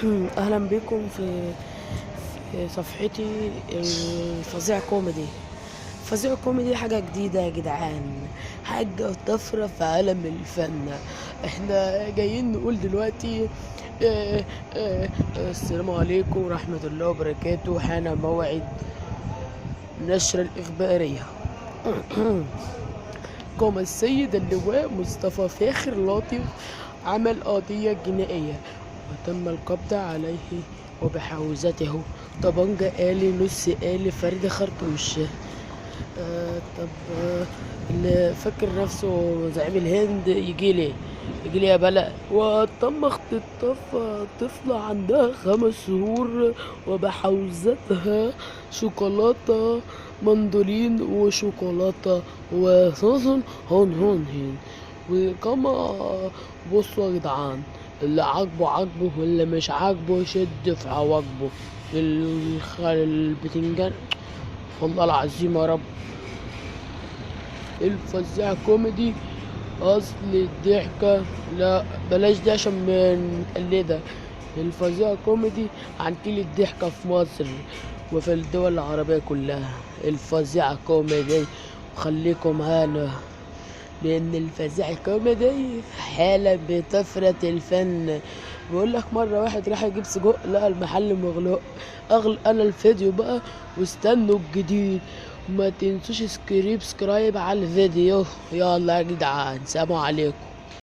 اهلا بكم في صفحتي الفظيع كوميدي. فظيع كوميدي حاجة جديدة يا جدعان، حاجة طفرة في عالم الفن. احنا جايين نقول دلوقتي آه، السلام عليكم ورحمة الله وبركاته. حان موعد نشر الإخبارية. قام السيد اللواء مصطفى فاخر لطيف عمل قضية جنائية وتم القبض عليه وبحوزته طبنجة آلي نص آلي فرد خرطوش. طب اللي فاكر نفسه زعيم الهند يجيلي يا بلا. وتم اختطاف طفلة عندها 5 شهور وبحوزتها شوكولاتة مندولين وشوكولاتة وصوص هون هين. وكما بصوا يا جدعان، اللي عاجبه عاجبه واللي مش عاجبه يشد في عواجبه. البتنجان والله العظيم يا رب. الفزاع كوميدي اصل الضحكة، لا بلاش دي عشان نقلدها. الفزاع كوميدي عن كل الضحكة في مصر وفي الدول العربية كلها. الفزاع كوميدي، وخليكم معانا لأن الفزاع كوميدي حالة بطفرة الفن. بيقول لك مرة واحد راح يجيب سجق لقى المحل مغلق. أنا الفيديو بقى واستنوا الجديد. وما تنسوش سبسكرايب على الفيديو. يلا يا جدعان، سلام عليكم.